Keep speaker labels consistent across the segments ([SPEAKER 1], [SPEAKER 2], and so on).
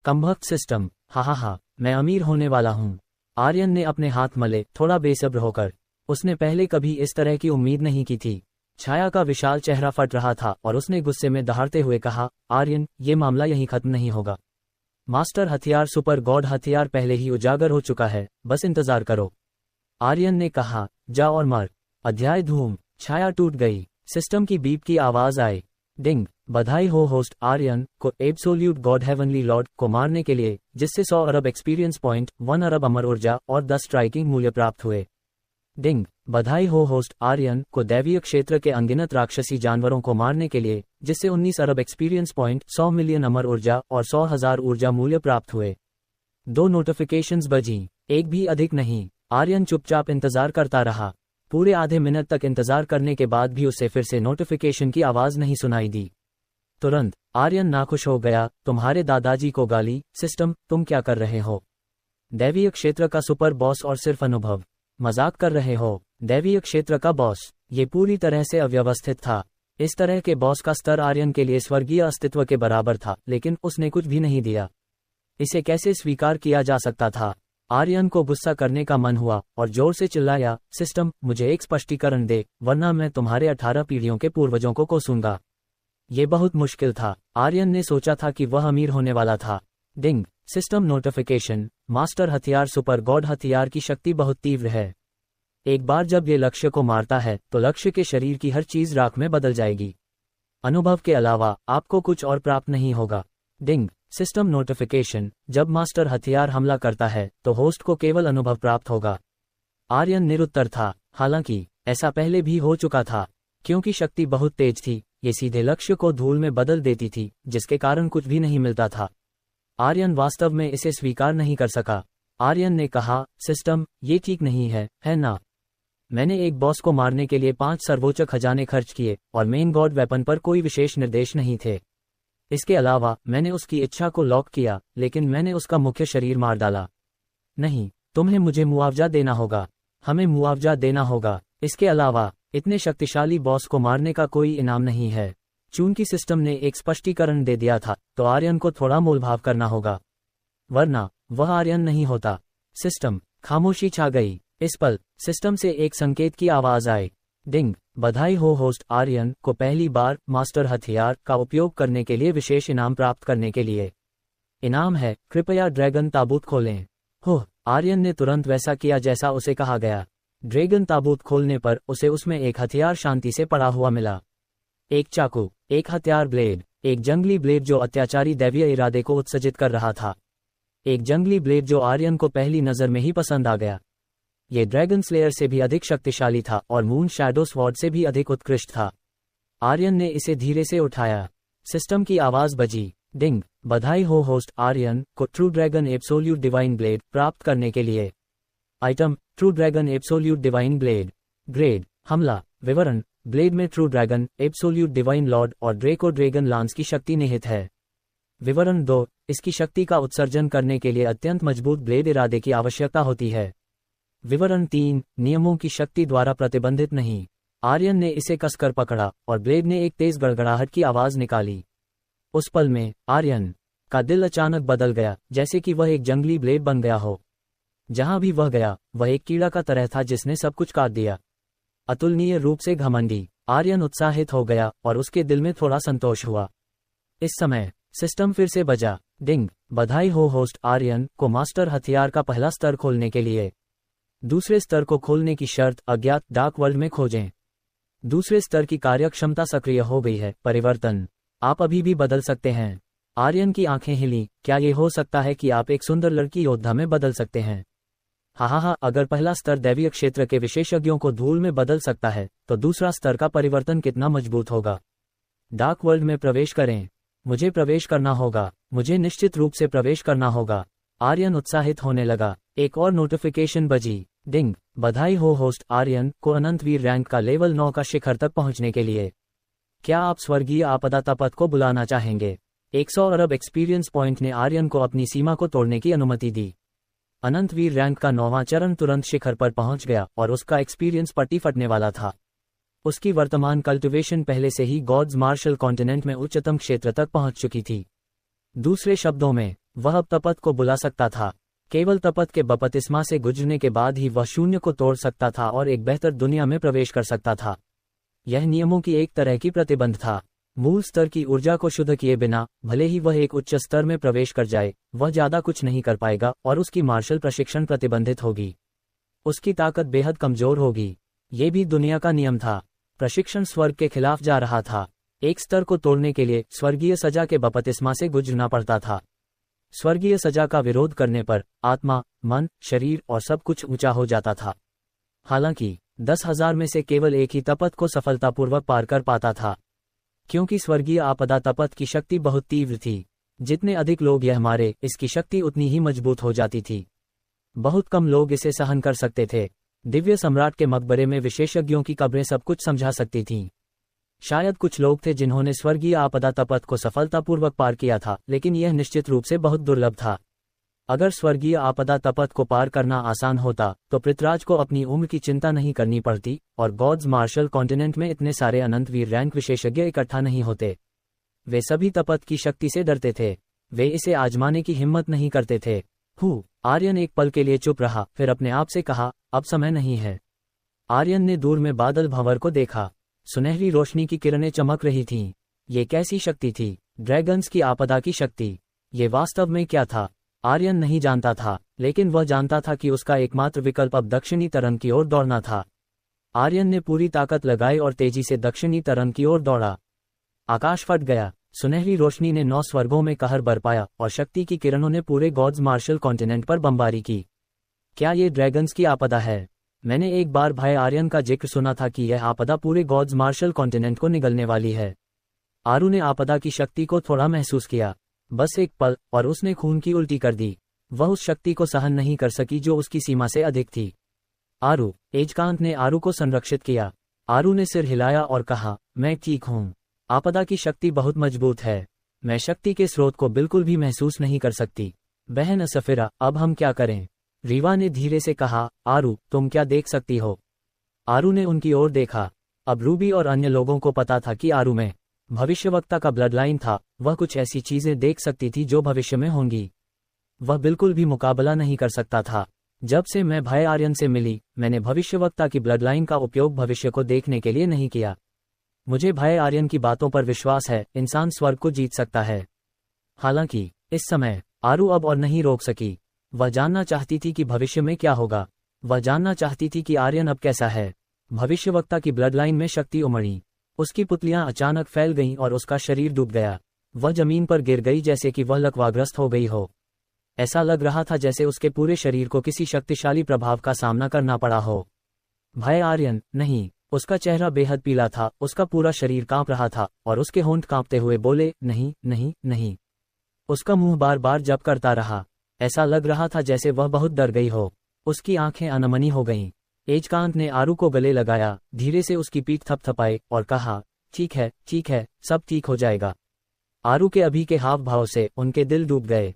[SPEAKER 1] कमबख्त system, हा, मैं अमीर होने वाला हूँ। आर्यन ने अपने हाथ मले, थोड़ा बेसब्र होकर। उसने पहले कभी इस तरह की उम्मीद नहीं की थी। छाया का विशाल चेहरा फट रहा था और उसने गुस्से में दहाड़ते हुए कहा, आर्यन, ये मामला यहीं खत्म नहीं होगा। मास्टर हथियार सुपर गॉड हथियार पहले ही उजागर हो चुका है, बस इंतजार करो। आर्यन ने कहा, जा और मर। अध्याय धूम। छाया टूट गई। सिस्टम की बीप की आवाज आई। डिंग, बधाई हो होस्ट आर्यन को एब्सोल्यूट गॉड हेवनली लॉर्ड को मारने के लिए, जिससे 100 अरब एक्सपीरियंस पॉइंट, 1 अरब अमर ऊर्जा और 10 स्ट्राइकिंग मूल्य प्राप्त हुए। डिंग, बधाई हो होस्ट आर्यन को दैवीय क्षेत्र के अनगिनत राक्षसी जानवरों को मारने के लिए, जिससे 19 अरब एक्सपीरियंस पॉइंट, 100 मिलियन अमर ऊर्जा और 100,000 ऊर्जा मूल्य प्राप्त हुए। 2 नोटिफिकेशंस बजी, एक भी अधिक नहीं। आर्यन चुपचाप इंतजार करता रहा। पूरे आधे मिनट तक इंतजार करने के बाद भी उसे फिर से नोटिफिकेशन की आवाज नहीं सुनाई दी। तुरंत आर्यन नाखुश हो गया। तुम्हारे दादाजी को गाली, सिस्टम, तुम क्या कर रहे हो? दैवीय क्षेत्र का सुपर बॉस और सिर्फ अनुभव। मजाक कर रहे हो? दैवीय क्षेत्र का बॉस, ये पूरी तरह से अव्यवस्थित था। इस तरह के बॉस का स्तर आर्यन के लिए स्वर्गीय अस्तित्व के बराबर था, लेकिन उसने कुछ भी नहीं दिया। इसे कैसे स्वीकार किया जा सकता था? आर्यन को गुस्सा करने का मन हुआ और जोर से चिल्लाया, सिस्टम, मुझे एक स्पष्टीकरण दे, वरना मैं तुम्हारे 18 पीढ़ियों के पूर्वजों को कोसूंगा। ये बहुत मुश्किल था। आर्यन ने सोचा था कि वह अमीर होने वाला था। डिंग, सिस्टम नोटिफिकेशन, मास्टर हथियार सुपर गॉड हथियार की शक्ति बहुत तीव्र है। एक बार जब ये लक्ष्य को मारता है तो लक्ष्य के शरीर की हर चीज राख में बदल जाएगी। अनुभव के अलावा आपको कुछ और प्राप्त नहीं होगा। डिंग, सिस्टम नोटिफिकेशन, जब मास्टर हथियार हमला करता है तो होस्ट को केवल अनुभव प्राप्त होगा। आर्यन निरुत्तर था। हालांकि ऐसा पहले भी हो चुका था। क्योंकि शक्ति बहुत तेज थी, ये सीधे लक्ष्य को धूल में बदल देती थी, जिसके कारण कुछ भी नहीं मिलता था। आर्यन वास्तव में इसे स्वीकार नहीं कर सका। आर्यन ने कहा, सिस्टम, ये ठीक नहीं है ना? मैंने एक बॉस को मारने के लिए 5 सर्वोच्च खजाने खर्च किए और मेन गॉड वेपन पर कोई विशेष निर्देश नहीं थे। इसके अलावा मैंने उसकी इच्छा को लॉक किया, लेकिन मैंने उसका मुख्य शरीर मार डाला। नहीं, तुम्हें मुझे मुआवजा देना होगा। हमें मुआवजा देना होगा। इसके अलावा इतने शक्तिशाली बॉस को मारने का कोई इनाम नहीं है। चूंकि सिस्टम ने एक स्पष्टीकरण दे दिया था, तो आर्यन को थोड़ा मोलभाव करना होगा, वरना वह आर्यन नहीं होता। सिस्टम, खामोशी छा गई। इस पल सिस्टम से एक संकेत की आवाज आई। डिंग, बधाई हो होस्ट आर्यन को पहली बार मास्टर हथियार का उपयोग करने के लिए विशेष इनाम प्राप्त करने के लिए। इनाम है, कृपया ड्रैगन ताबूत खोलें। हो, आर्यन ने तुरंत वैसा किया जैसा उसे कहा गया। ड्रैगन ताबूत खोलने पर उसे उसमें एक हथियार शांति से पड़ा हुआ मिला। एक चाकू, एक हथियार ब्लेड, एक जंगली ब्लेड जो अत्याचारी दैवीय इरादे को उत्सर्जित कर रहा था। एक जंगली ब्लेड जो आर्यन को पहली नजर में ही पसंद आ गया। ये ड्रैगन स्लेयर से भी अधिक शक्तिशाली था और मून शैडो स्वॉर्ड से भी अधिक उत्कृष्ट था। आर्यन ने इसे धीरे से उठाया। सिस्टम की आवाज बजी। डिंग, बधाई हो होस्ट आर्यन को true dragon absolute divine blade प्राप्त करने के लिए। Item, true dragon absolute divine blade. Grade, हमला। विवरण, ब्लेड में true dragon, absolute divine Lord और ड्रेको ड्रैगन लांस की शक्ति निहित है। विवरण 2, इसकी शक्ति का उत्सर्जन करने के लिए अत्यंत मजबूत ब्लेड इरादे की आवश्यकता होती है। विवरण 3, नियमों की शक्ति द्वारा प्रतिबंधित नहीं। आर्यन ने इसे कसकर पकड़ा और ब्लेड ने एक तेज गड़गड़ाहट की आवाज निकाली। उस पल में आर्यन का दिल अचानक बदल गया, जैसे कि वह एक जंगली ब्लेड बन गया हो। जहां भी वह गया, वह एक कीड़ा का तरह था जिसने सब कुछ काट दिया। अतुलनीय रूप से घमंडी। आर्यन उत्साहित हो गया और उसके दिल में थोड़ा संतोष हुआ। इस समय सिस्टम फिर से बजा। डिंग, बधाई हो होस्ट आर्यन को मास्टर हथियार का पहला स्तर खोलने के लिए। दूसरे स्तर को खोलने की शर्त अज्ञात डार्क वर्ल्ड में खोजें। दूसरे स्तर की कार्यक्षमता सक्रिय हो गई है। परिवर्तन, आप अभी भी बदल सकते हैं। आर्यन की आंखें हिली। क्या ये हो सकता है कि आप एक सुंदर लड़की योद्धा में बदल सकते हैं? हा, अगर पहला स्तर दैवीय क्षेत्र के विशेषज्ञों को धूल में बदल सकता है, तो दूसरा स्तर का परिवर्तन कितना मजबूत होगा। डार्क वर्ल्ड में प्रवेश करें। मुझे प्रवेश करना होगा। मुझे निश्चित रूप से प्रवेश करना होगा। आर्यन उत्साहित होने लगा। एक और नोटिफिकेशन बजी। डिंग, बधाई हो होस्ट आर्यन को अनंतवीर रैंक का लेवल 9 का शिखर तक पहुंचने के लिए। क्या आप स्वर्गीय आपदाता पद को बुलाना चाहेंगे? 100 अरब एक्सपीरियंस पॉइंट ने आर्यन को अपनी सीमा को तोड़ने की अनुमति दी। अनंतवीर रैंक का 9वां चरण तुरंत शिखर पर पहुंच गया और उसका एक्सपीरियंस पट्टी फटने वाला था। उसकी वर्तमान कल्टिवेशन पहले से ही गॉड्स मार्शल कॉन्टिनेंट में उच्चतम क्षेत्र तक पहुंच चुकी थी। दूसरे शब्दों में, वह अब तपत को बुला सकता था। केवल तपत के बपतिस्मा से गुजरने के बाद ही वह शून्य को तोड़ सकता था और एक बेहतर दुनिया में प्रवेश कर सकता था। यह नियमों की एक तरह की प्रतिबंध था। मूल स्तर की ऊर्जा को शुद्ध किए बिना, भले ही वह एक उच्च स्तर में प्रवेश कर जाए, वह ज्यादा कुछ नहीं कर पाएगा और उसकी मार्शल प्रशिक्षण प्रतिबंधित होगी। उसकी ताकत बेहद कमजोर होगी। ये भी दुनिया का नियम था। प्रशिक्षण स्वर्ग के खिलाफ जा रहा था। एक स्तर को तोड़ने के लिए स्वर्गीय सजा के बपतिस्मा से गुजरना पड़ता था। स्वर्गीय सजा का विरोध करने पर आत्मा, मन, शरीर और सब कुछ ऊंचा हो जाता था। हालांकि 10,000 में से केवल एक ही तपत को सफलतापूर्वक पार कर पाता था, क्योंकि स्वर्गीय आपदा तपत की शक्ति बहुत तीव्र थी। जितने अधिक लोग यह मारे, इसकी शक्ति उतनी ही मजबूत हो जाती थी। बहुत कम लोग इसे सहन कर सकते थे। दिव्य सम्राट के मकबरे में विशेषज्ञों की कब्रें सब कुछ समझा सकती थीं। शायद कुछ लोग थे जिन्होंने स्वर्गीय आपदा तपत को सफलतापूर्वक पार किया था, लेकिन यह निश्चित रूप से बहुत दुर्लभ था। अगर स्वर्गीय आपदा तपत को पार करना आसान होता तो पृथ्वीराज को अपनी उम्र की चिंता नहीं करनी पड़ती और गॉड्स मार्शल कॉन्टिनेंट में इतने सारे अनंत वीर रैंक विशेषज्ञ इकट्ठा नहीं होते। वे सभी तपत की शक्ति से डरते थे। वे इसे आजमाने की हिम्मत नहीं करते थे। आर्यन एक पल के लिए चुप रहा, फिर अपने आप से कहा, अब समय नहीं है। आर्यन ने दूर में बादल भंवर को देखा। सुनहरी रोशनी की किरणें चमक रही थीं। ये कैसी शक्ति थी? ड्रैगन्स की आपदा की शक्ति। ये वास्तव में क्या था? आर्यन नहीं जानता था, लेकिन वह जानता था कि उसका एकमात्र विकल्प अब दक्षिणी तरंग की ओर दौड़ना था। आर्यन ने पूरी ताकत लगाई और तेजी से दक्षिणी तरंग की ओर दौड़ा। आकाश फट गया। सुनहरी रोशनी ने 9 स्वर्गों में कहर बरपाया और शक्ति की किरणों ने पूरे गॉड्स मार्शल कॉन्टिनेंट पर बमबारी की। क्या ये ड्रैगन्स की आपदा है? मैंने एक बार भाई आर्यन का जिक्र सुना था कि यह आपदा पूरे गॉड्स मार्शल कॉन्टिनेंट को निगलने वाली है। आरू ने आपदा की शक्ति को थोड़ा महसूस किया, बस एक पल, और उसने खून की उल्टी कर दी। वह उस शक्ति को सहन नहीं कर सकी जो उसकी सीमा से अधिक थी। आरू। एजकांत ने आरू को संरक्षित किया। आरू ने सिर हिलाया और कहा, मैं ठीक हूँ। आपदा की शक्ति बहुत मजबूत है। मैं शक्ति के स्रोत को बिल्कुल भी महसूस नहीं कर सकती। बहन असफिरा, अब हम क्या करें? रीवा ने धीरे से कहा, आरू, तुम क्या देख सकती हो? आरू ने उनकी ओर देखा। अब रूबी और अन्य लोगों को पता था कि आरू में भविष्यवक्ता का ब्लड लाइन था। वह कुछ ऐसी चीजें देख सकती थी जो भविष्य में होंगी। वह बिल्कुल भी मुकाबला नहीं कर सकता था। जब से मैं भाई आर्यन से मिली, मैंने भविष्यवक्ता की ब्लड लाइन का उपयोग भविष्य को देखने के लिए नहीं किया। मुझे भाई आर्यन की बातों पर विश्वास है, इंसान स्वर्ग को जीत सकता है। हालांकि इस समय आरू अब और नहीं रोक सकी। वह जानना चाहती थी कि भविष्य में क्या होगा। वह जानना चाहती थी कि आर्यन अब कैसा है। भविष्यवक्ता की ब्लड लाइन में शक्ति उमड़ी। उसकी पुतलियां अचानक फैल गईं और उसका शरीर डूब गया। वह जमीन पर गिर गई जैसे कि वह लकवाग्रस्त हो गई हो। ऐसा लग रहा था जैसे उसके पूरे शरीर को किसी शक्तिशाली प्रभाव का सामना करना पड़ा हो। भाई आर्यन, नहीं। उसका चेहरा बेहद पीला था, उसका पूरा शरीर कांप रहा था और उसके होंठ कांपते हुए बोले, नहीं नहीं नहीं। उसका मुंह बार बार जप करता रहा। ऐसा लग रहा था जैसे वह बहुत डर गई हो। उसकी आंखें अनमनी हो गईं। एजकांत ने आरू को गले लगाया, धीरे से उसकी पीठ थपथपाई और कहा, ठीक है, सब ठीक हो जाएगा। आरू के अभी के हाव भाव से उनके दिल डूब गए।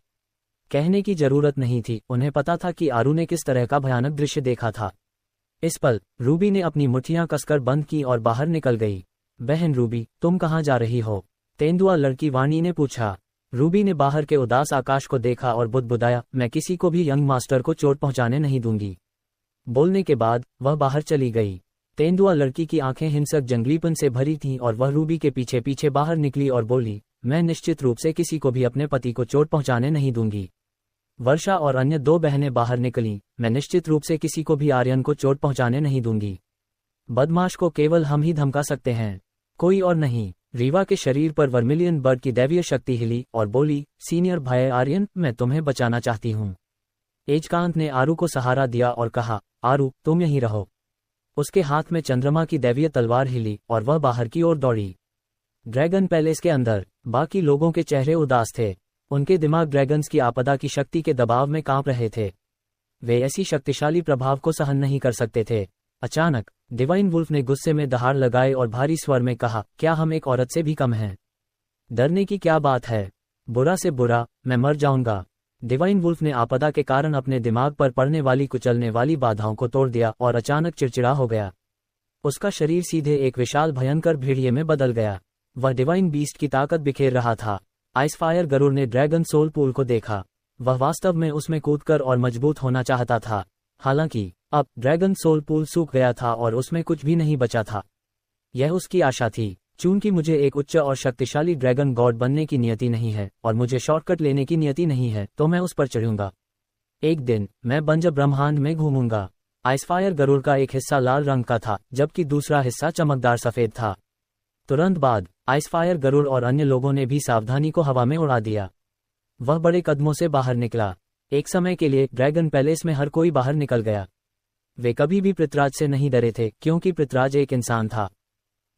[SPEAKER 1] कहने की जरूरत नहीं थी, उन्हें पता था कि आरू ने किस तरह का भयानक दृश्य देखा था। इस पल रूबी ने अपनी मुट्ठियां कसकर बंद की और बाहर निकल गई। बहन रूबी, तुम कहाँ जा रही हो? तेंदुआ लड़की वाणी ने पूछा। रूबी ने बाहर के उदास आकाश को देखा और बुदबुदाया, मैं किसी को भी यंग मास्टर को चोट पहुंचाने नहीं दूंगी। बोलने के बाद वह बाहर चली गई। तेंदुआ लड़की की आंखें हिंसक जंगलीपन से भरी थीं और वह रूबी के पीछे पीछे बाहर निकली और बोली, मैं निश्चित रूप से किसी को भी अपने पति को चोट पहुंचाने नहीं दूंगी। वर्षा और अन्य 2 बहनें बाहर निकलीं, मैं निश्चित रूप से किसी को भी आर्यन को चोट पहुंचाने नहीं दूंगी। बदमाश को केवल हम ही धमका सकते हैं, कोई और नहीं। रीवा के शरीर पर वर्मिलियन बर्ड की दैवीय शक्ति हिली और बोली, सीनियर भाई आर्यन, मैं तुम्हें बचाना चाहती हूँ। एजकांत ने आरू को सहारा दिया और कहा, आरू, तुम यहीं रहो। उसके हाथ में चंद्रमा की दैवीय तलवार हिली और वह बाहर की ओर दौड़ी। ड्रैगन पैलेस के अंदर बाकी लोगों के चेहरे उदास थे। उनके दिमाग ड्रैगन्स की आपदा की शक्ति के दबाव में कांप रहे थे। वे ऐसी शक्तिशाली प्रभाव को सहन नहीं कर सकते थे। अचानक डिवाइन वुल्फ ने गुस्से में दहाड़ लगाए और भारी स्वर में कहा, क्या हम एक औरत से भी कम हैं? डरने की क्या बात है? बुरा से बुरा, मैं मर जाऊंगा। डिवाइन वुल्फ ने आपदा के कारण अपने दिमाग पर पड़ने वाली कुचलने वाली बाधाओं को तोड़ दिया और अचानक चिड़चिड़ा हो गया। उसका शरीर सीधे एक विशाल भयंकर भेड़िए में बदल गया। वह डिवाइन बीस्ट की ताकत बिखेर रहा था। आइसफायर गरुड़ ने ड्रैगन सोल पूल को देखा। वह वास्तव में उसमें कूदकर और मजबूत होना चाहता था। हालांकि अब ड्रैगन सोल पूल सूख गया था और उसमें कुछ भी नहीं बचा था। यह उसकी आशा थी। चूंकि मुझे एक उच्च और शक्तिशाली ड्रैगन गॉड बनने की नियति नहीं है और मुझे शॉर्टकट लेने की नियति नहीं है, तो मैं उस पर चढ़ूंगा। एक दिन मैं बंज ब्रह्मांड में घूमूंगा। आइसफायर गरुड़ का एक हिस्सा लाल रंग का था, जबकि दूसरा हिस्सा चमकदार सफेद था। तुरंत बाद आइसफायर गरुड़ और अन्य लोगों ने भी सावधानी को हवा में उड़ा दिया। वह बड़े कदमों से बाहर निकला। एक समय के लिए ड्रैगन पैलेस में हर कोई बाहर निकल गया। वे कभी भी पृथ्वीराज से नहीं डरे थे, क्योंकि पृथ्वीराज एक इंसान था।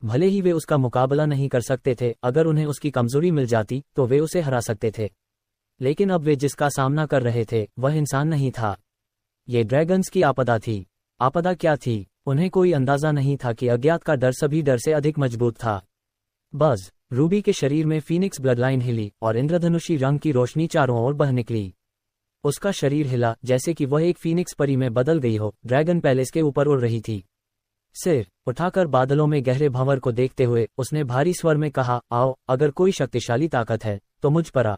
[SPEAKER 1] भले ही वे उसका मुकाबला नहीं कर सकते थे, अगर उन्हें उसकी कमजोरी मिल जाती तो वे उसे हरा सकते थे। लेकिन अब वे जिसका सामना कर रहे थे वह इंसान नहीं था। ये ड्रैगन्स की आपदा थी। आपदा क्या थी? उन्हें कोई अंदाजा नहीं था कि अज्ञात का डर सभी डर से अधिक मजबूत था। बज़, रूबी के शरीर में फीनिक्स ब्लडलाइन हिली और इंद्रधनुषी रंग की रोशनी चारों ओर बह निकली। उसका शरीर हिला जैसे कि वह एक फीनिक्स परी में बदल गई हो। ड्रैगन पैलेस के ऊपर उड़ रही थी। सिर उठाकर बादलों में गहरे भंवर को देखते हुए उसने भारी स्वर में कहा, आओ, अगर कोई शक्तिशाली ताकत है तो मुझ पर आ।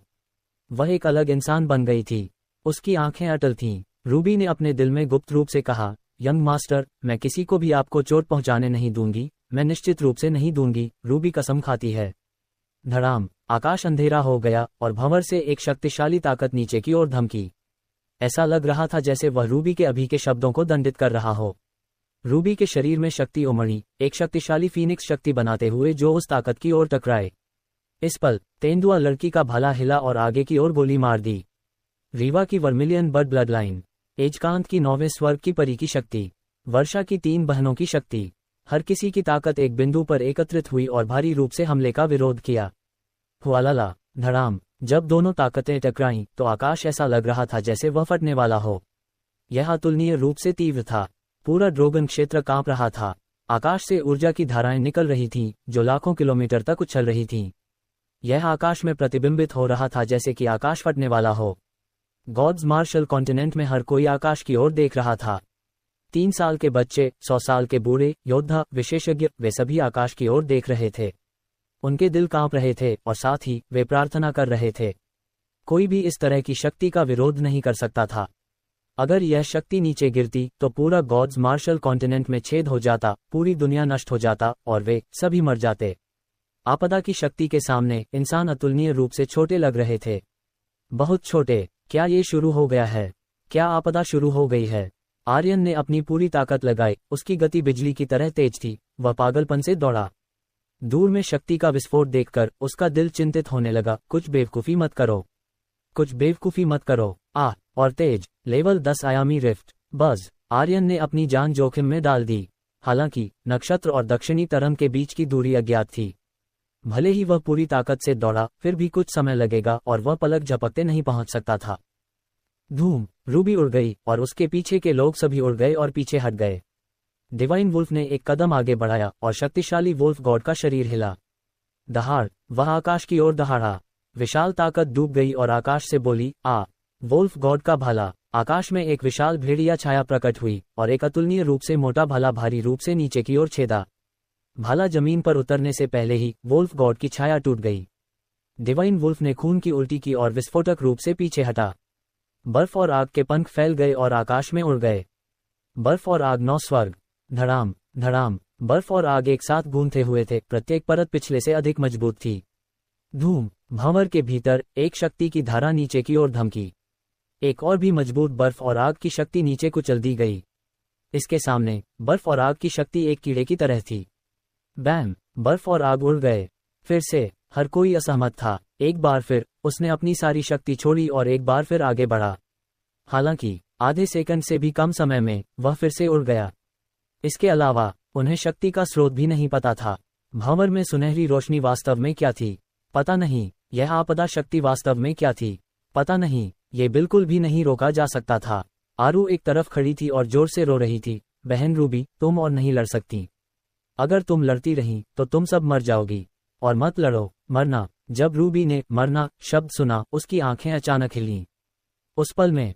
[SPEAKER 1] वह एक अलग इंसान बन गई थी। उसकी आंखें अटल थीं। रूबी ने अपने दिल में गुप्त रूप से कहा, यंग मास्टर, मैं किसी को भी आपको चोट पहुंचाने नहीं दूंगी, मैं निश्चित रूप से नहीं दूंगी। रूबी कसम खाती है। धड़ाम, आकाश अंधेरा हो गया और भंवर से एक शक्तिशाली ताकत नीचे की ओर धमकी। ऐसा लग रहा था जैसे वह रूबी के अभी के शब्दों को दंडित कर रहा हो। रूबी के शरीर में शक्ति उमड़ी, एक शक्तिशाली फीनिक्स शक्ति बनाते हुए जो उस ताकत की ओर टकराए। इस पल तेंदुआ लड़की का भाला हिला और आगे की ओर गोली मार दी। रीवा की वर्मिलियन बर्ड ब्लड लाइन, एजकांत की 9वें स्वर्ग की परी की शक्ति, वर्षा की 3 बहनों की शक्ति, हर किसी की ताकत एक बिंदु पर एकत्रित हुई और भारी रूप से हमले का विरोध किया। हुआलाला, धड़ाम, जब दोनों ताकतें टकराईं तो आकाश ऐसा लग रहा था जैसे वह फटने वाला हो। यह अतुलनीय रूप से तीव्र था। पूरा ड्रोगन क्षेत्र कांप रहा था। आकाश से ऊर्जा की धाराएं निकल रही थीं, जो लाखों किलोमीटर तक उछल रही थीं। यह आकाश में प्रतिबिंबित हो रहा था जैसे कि आकाश फटने वाला हो। गॉड्स मार्शल कॉन्टिनेंट में हर कोई आकाश की ओर देख रहा था। 3 साल के बच्चे, 100 साल के बूढ़े, योद्धा, विशेषज्ञ, वे सभी आकाश की ओर देख रहे थे। उनके दिल कांप रहे थे और साथ ही वे प्रार्थना कर रहे थे। कोई भी इस तरह की शक्ति का विरोध नहीं कर सकता था। अगर यह शक्ति नीचे गिरती तो पूरा गॉड्स मार्शल कॉन्टिनेंट में छेद हो जाता, पूरी दुनिया नष्ट हो जाता और वे सभी मर जाते। आपदा की शक्ति के सामने इंसान अतुलनीय रूप से छोटे लग रहे थे। बहुत छोटे। क्या ये शुरू हो गया है? क्या आपदा शुरू हो गई है? आर्यन ने अपनी पूरी ताकत लगाई। उसकी गति बिजली की तरह तेज थी। वह पागलपन से दौड़ा। दूर में शक्ति का विस्फोट देखकर उसका दिल चिंतित होने लगा। कुछ बेवकूफी मत करो, कुछ बेवकूफी मत करो। और तेज लेवल 10 आयामी रिफ्ट। बज़, आर्यन ने अपनी जान जोखिम में डाल दी। हालांकि नक्षत्र और दक्षिणी तरंग के बीच की दूरी अज्ञात थी। भले ही वह पूरी ताकत से दौड़ा, फिर भी कुछ समय लगेगा और वह पलक झपकते नहीं पहुंच सकता था। धूम, रूबी उड़ गई और उसके पीछे के लोग सभी उड़ गए और पीछे हट गए। डिवाइन वुल्फ ने एक कदम आगे बढ़ाया और शक्तिशाली वुल्फ गॉड का शरीर हिला। दहाड़, वह आकाश की ओर दहाड़ा। विशाल ताकत डूब गई और आकाश से बोली, आ। वुल्फ गॉड का भाला। आकाश में एक विशाल भेड़िया छाया प्रकट हुई और एक अतुलनीय रूप से मोटा भाला भारी रूप से नीचे की ओर छेदा। भाला जमीन पर उतरने से पहले ही वुल्फ गॉड की छाया टूट गई। डिवाइन वुल्फ ने खून की उल्टी की और विस्फोटक रूप से पीछे हटा। बर्फ और आग के पंख फैल गए और आकाश में उड़ गए। बर्फ और आग 9 स्वर्ग। धड़ाम धड़ाम, बर्फ और आग एक साथ गूंथते हुए थे। प्रत्येक परत पिछले से अधिक मजबूत थी। धूम, भंवर के भीतर एक शक्ति की धारा नीचे की ओर धमकी। एक और भी मजबूत बर्फ और आग की शक्ति नीचे कुचल दी गई। इसके सामने बर्फ और आग की शक्ति एक कीड़े की तरह थी। बैम, बर्फ और आग उड़ गए। फिर से हर कोई असहमत था। एक बार फिर उसने अपनी सारी शक्ति छोड़ी और एक बार फिर आगे बढ़ा। हालांकि आधे सेकंड से भी कम समय में वह फिर से उड़ गया। इसके अलावा उन्हें शक्ति का स्रोत भी नहीं पता था। भंवर में सुनहरी रोशनी वास्तव में क्या थी? पता नहीं। यह आपदा शक्ति वास्तव में क्या थी? पता नहीं। ये बिल्कुल भी नहीं रोका जा सकता था। आरू एक तरफ खड़ी थी और जोर से रो रही थी। बहन रूबी, तुम और नहीं लड़ सकती। अगर तुम लड़ती रही तो तुम सब मर जाओगी। और मत लड़ो, मरना। जब रूबी ने मरना शब्द सुना, उसकी आंखें अचानक हिलीं। उस पल में